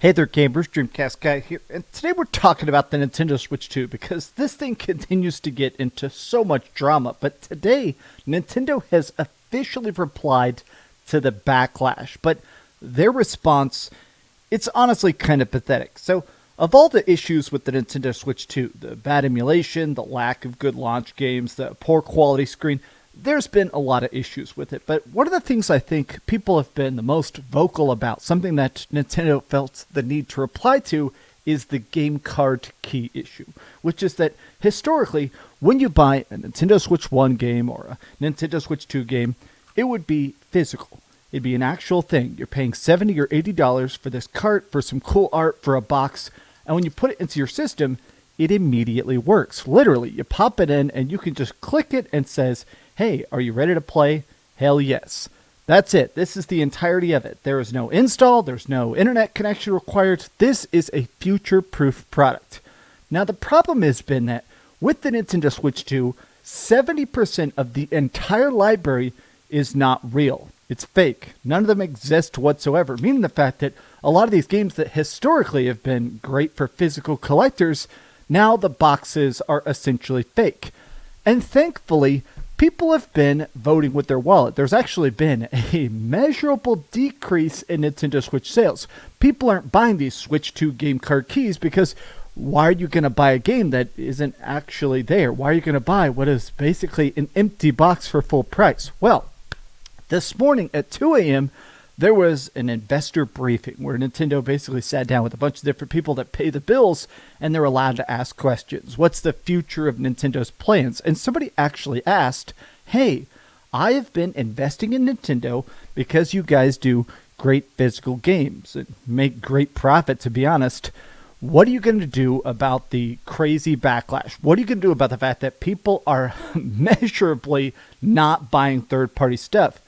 Hey there gamers, DreamcastGuy here, and today we're talking about the Nintendo Switch 2 because this thing continues to get into so much drama, but today Nintendo has officially replied to the Backlash, but their response, it's honestly kind of pathetic. So, of all the issues with the Nintendo Switch 2, the bad emulation, the lack of good launch games, the poor quality screen, there's been a lot of issues with it, but one of the things I think people have been the most vocal about, something that Nintendo felt the need to reply to, is the game card key issue, which is that historically, when you buy a Nintendo Switch 1 game or a Nintendo Switch 2 game, it would be physical. It'd be an actual thing. You're paying $70 or $80 for this cart, for some cool art, for a box, and when you put it into your system, it immediately works. Literally, you pop it in and you can just click it and it says, hey, are you ready to play? Hell yes. That's it. This is the entirety of it. There is no install. There's no internet connection required. This is a future-proof product. Now, the problem has been that with the Nintendo Switch 2, 70% of the entire library is not real. It's fake. None of them exist whatsoever, meaning the fact that a lot of these games that historically have been great for physical collectors, now the boxes are essentially fake. And thankfully, people have been voting with their wallet. There's actually been a measurable decrease in Nintendo Switch sales. People aren't buying these Switch 2 game card keys because why are you going to buy a game that isn't actually there? Why are you going to buy what is basically an empty box for full price? Well, this morning at 2 a.m., there was an investor briefing where Nintendo basically sat down with a bunch of different people that pay the bills, and they're allowed to ask questions. What's the future of Nintendo's plans? And somebody actually asked, hey, I have been investing in Nintendo because you guys do great physical games and make great profit, to be honest. What are you going to do about the crazy backlash? What are you going to do about the fact that people are measurably not buying third-party stuff?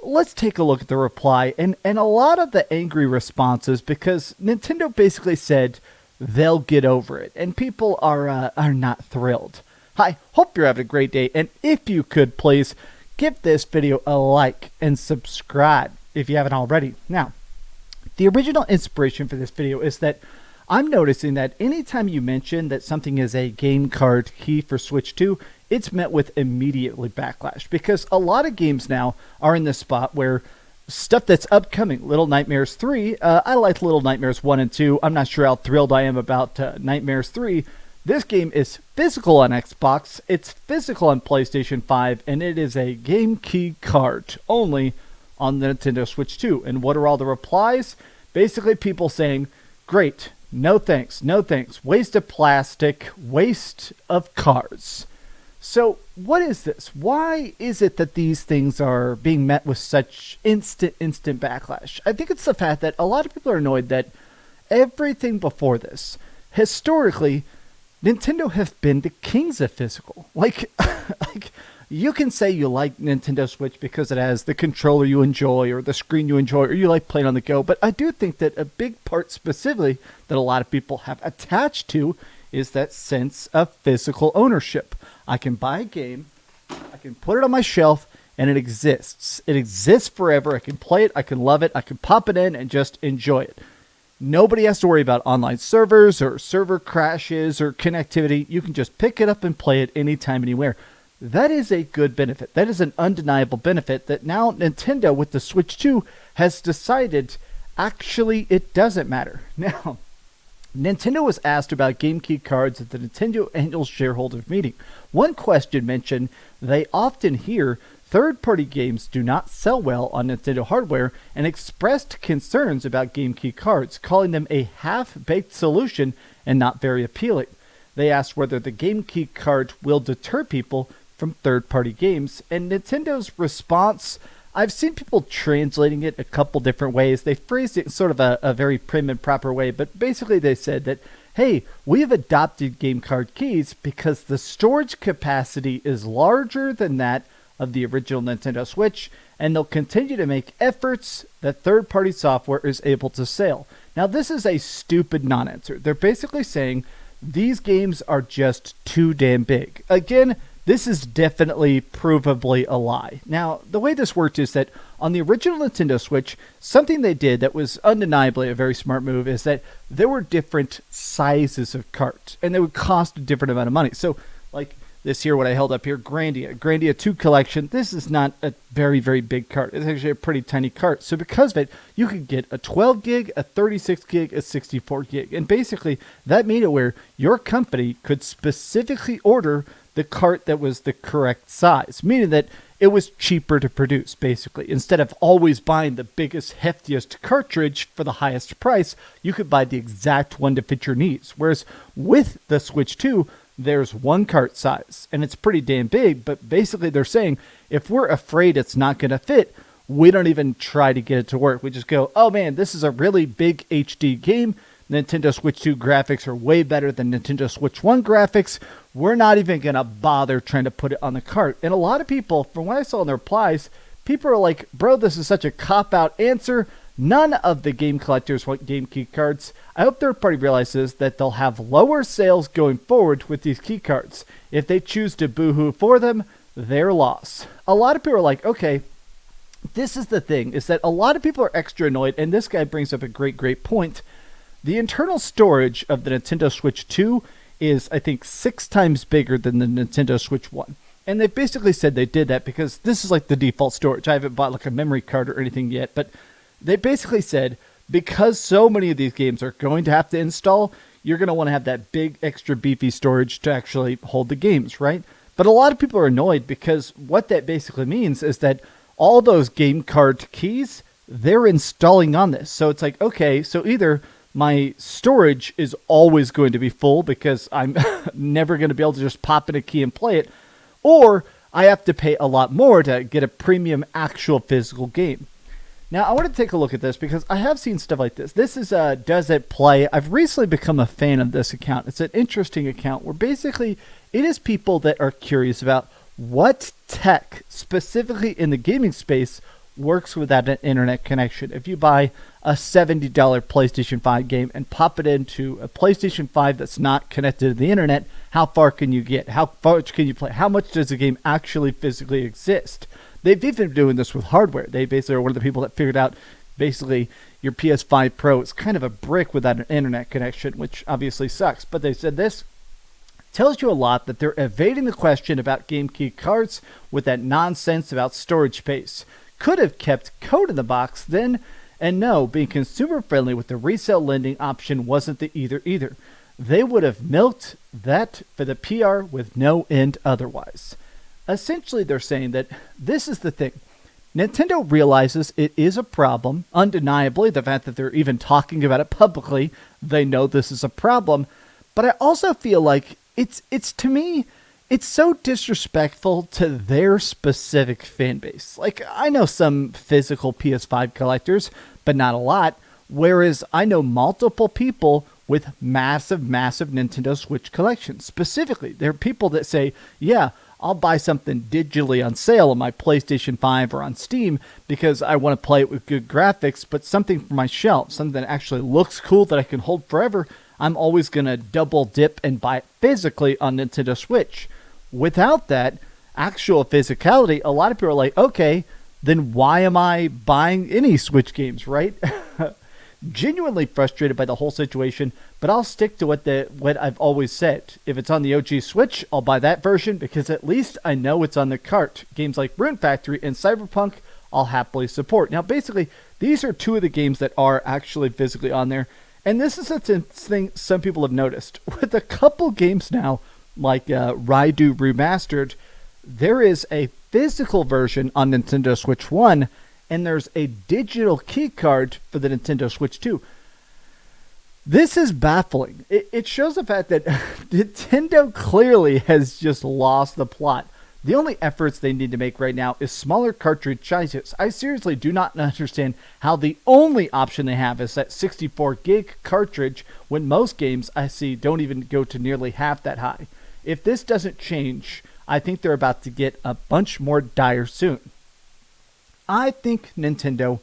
Let's take a look at the reply and a lot of the angry responses, because Nintendo basically said they'll get over it, and people are not thrilled. I hope you're having a great day, and if you could please give this video a like and subscribe if you haven't already. Now, the original inspiration for this video is that I'm noticing that anytime you mention that something is a game card key for Switch 2, it's met with immediately backlash, because a lot of games now are in this spot where stuff that's upcoming, Little Nightmares 3, I like Little Nightmares 1 and 2. I'm not sure how thrilled I am about Nightmares 3. This game is physical on Xbox, it's physical on PlayStation 5, and it is a game key card only on the Nintendo Switch 2. And what are all the replies? Basically people saying, great, no thanks, no thanks, waste of plastic, waste of cards. So what is this? Why is it that these things are being met with such instant backlash? I think it's the fact that a lot of people are annoyed that everything before this, historically, Nintendo have been the kings of physical. Like you can say you like Nintendo Switch because it has the controller you enjoy or the screen you enjoy or you like playing on the go, but I do think that a big part specifically that a lot of people have attached to is that sense of physical ownership. I can buy a game, I can put it on my shelf, and it exists. It exists forever. I can play it, I can love it, I can pop it in and just enjoy it. Nobody has to worry about online servers or server crashes or connectivity. You can just pick it up and play it anytime, anywhere. That is a good benefit. That is an undeniable benefit that now Nintendo with the Switch 2 has decided actually it doesn't matter. Now, Nintendo was asked about game key cards at the Nintendo Annual Shareholders Meeting. One question mentioned they often hear third-party games do not sell well on Nintendo hardware and expressed concerns about game key cards, calling them a half-baked solution and not very appealing. They asked whether the game key card will deter people from third-party games, and Nintendo's response, I've seen people translating it a couple different ways. They phrased it in sort of a very prim and proper way, but basically they said that, hey, we have adopted game card keys because the storage capacity is larger than that of the original Nintendo Switch, and they'll continue to make efforts that third-party software is able to sell. Now, this is a stupid non-answer. They're basically saying these games are just too damn big. Again, this is definitely provably a lie. Now, the way this worked is that on the original Nintendo Switch, something they did that was undeniably a very smart move is that there were different sizes of carts, and they would cost a different amount of money. So, like this here, what I held up here, Grandia 2 collection, this is not a very, very big cart. It's actually a pretty tiny cart. So because of it, you could get a 12 gig, a 36 gig, a 64 gig. And basically, that made it where your company could specifically order the cart that was the correct size, meaning that it was cheaper to produce, basically. Instead of always buying the biggest, heftiest cartridge for the highest price, you could buy the exact one to fit your needs. Whereas with the Switch 2, there's one cart size, and it's pretty damn big, but basically they're saying, if we're afraid it's not going to fit, we don't even try to get it to work. We just go, oh man, this is a really big HD game. Nintendo Switch 2 graphics are way better than Nintendo Switch 1 graphics. We're not even going to bother trying to put it on the cart. And a lot of people, from what I saw in the replies, people are like, bro, this is such a cop-out answer. None of the game collectors want game key cards. I hope third party realizes that they'll have lower sales going forward with these key cards. If they choose to boohoo for them, their loss. A lot of people are like, okay, this is the thing, is that a lot of people are extra annoyed, and this guy brings up a great point. The internal storage of the Nintendo Switch 2 is, I think, 6 times bigger than the Nintendo Switch 1. And they basically said they did that because this is like the default storage. I haven't bought like a memory card or anything yet, but they basically said, because so many of these games are going to have to install, you're going to want to have that big extra beefy storage to actually hold the games, right? But a lot of people are annoyed because what that basically means is that all those game card keys, they're installing on this. So it's like, okay, so either my storage is always going to be full because I'm never going to be able to just pop in a key and play it, or I have to pay a lot more to get a premium actual physical game. Now, I want to take a look at this because I have seen stuff like this. This is Does It Play? I've recently become a fan of this account. It's an interesting account where basically it is people that are curious about what tech, specifically in the gaming space, works without an internet connection. If you buy a $70 PlayStation 5 game and pop it into a PlayStation 5 that's not connected to the internet, how far can you get? How far can you play? How much does the game actually physically exist? They've even been doing this with hardware. They basically are one of the people that figured out basically your PS5 Pro is kind of a brick without an internet connection, which obviously sucks. But they said this tells you a lot that they're evading the question about game key cards with that nonsense about storage space. Could have kept code in the box then, and no, being consumer friendly with the resale lending option wasn't the either. They would have milked that for the PR with no end otherwise. Essentially, they're saying that this is the thing. Nintendo realizes it is a problem. Undeniably, the fact that they're even talking about it publicly, they know this is a problem. But I also feel like it's to me, it's so disrespectful to their specific fan base. Like, I know some physical PS5 collectors, but not a lot. Whereas I know multiple people with massive Nintendo Switch collections. Specifically, there are people that say, yeah, I'll buy something digitally on sale on my PlayStation 5 or on Steam because I want to play it with good graphics, but something for my shelf, something that actually looks cool that I can hold forever, I'm always going to double dip and buy it physically on Nintendo Switch. Without that actual physicality, a lot of people are like, okay, then why am I buying any Switch games, right? Genuinely frustrated by the whole situation, but I'll stick to what I've always said. If it's on the OG Switch, I'll buy that version because at least I know it's on the cart. Games like Rune Factory and Cyberpunk, I'll happily support. Now, basically, these are two of the games that are actually physically on there, and this is a thing some people have noticed. With a couple games now, like Raidu Remastered, there is a physical version on Nintendo Switch 1, and there's a digital key card for the Nintendo Switch 2. This is baffling. It shows the fact that Nintendo clearly has just lost the plot. The only efforts they need to make right now is smaller cartridge sizes. I seriously do not understand how the only option they have is that 64 gig cartridge when most games I see don't even go to nearly half that high. If this doesn't change, I think they're about to get a bunch more dire soon. I think Nintendo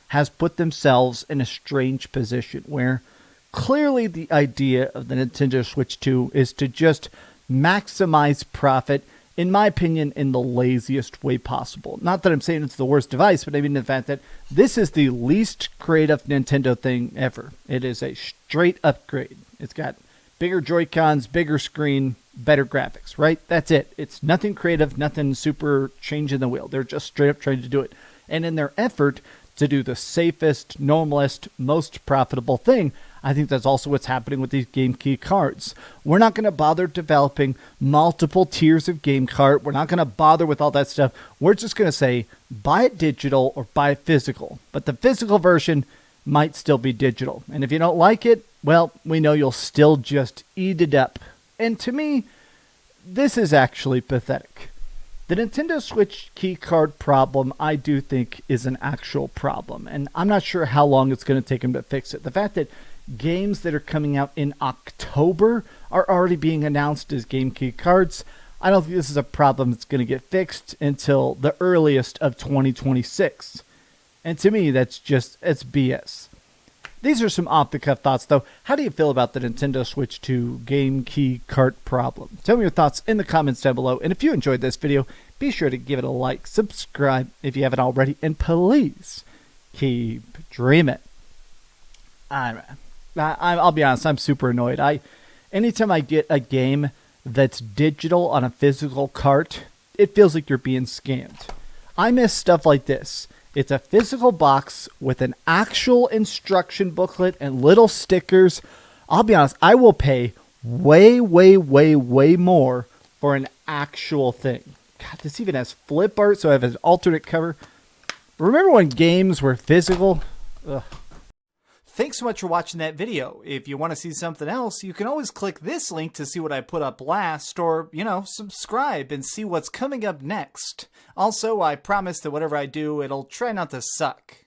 has put themselves in a strange position where clearly the idea of the Nintendo Switch 2 is to just maximize profit in my opinion, in the laziest way possible. Not that I'm saying it's the worst device, but I mean the fact that this is the least creative Nintendo thing ever. It is a straight upgrade. It's got bigger Joy-Cons, bigger screen, better graphics, right? That's it. It's nothing creative, nothing super changing the wheel. They're just straight up trying to do it. And in their effort to do the safest, normalest, most profitable thing, I think that's also what's happening with these game key cards. We're not going to bother developing multiple tiers of game card. We're not going to bother with all that stuff. We're just going to say, buy it digital or buy it physical. But the physical version might still be digital. And if you don't like it, well, we know you'll still just eat it up. And to me, this is actually pathetic. The Nintendo Switch key card problem, I do think, is an actual problem. And I'm not sure how long it's going to take them to fix it. The fact that games that are coming out in October are already being announced as game key cards, I don't think this is a problem that's going to get fixed until the earliest of 2026. And to me, it's BS. These are some off-the-cuff thoughts, though. How do you feel about the Nintendo Switch 2 game key cart problem? Tell me your thoughts in the comments down below. And if you enjoyed this video, be sure to give it a like, subscribe if you haven't already, and please keep dreaming. I'll be honest, I'm super annoyed. Anytime I get a game that's digital on a physical cart, it feels like you're being scammed. I miss stuff like this. It's a physical box with an actual instruction booklet and little stickers. I'll be honest, I will pay way, way, way, way more for an actual thing. God, this even has flip art, so I have an alternate cover. Remember when games were physical? Ugh. Thanks so much for watching that video. If you want to see something else, you can always click this link to see what I put up last, or, subscribe and see what's coming up next. Also, I promise that whatever I do, it'll try not to suck.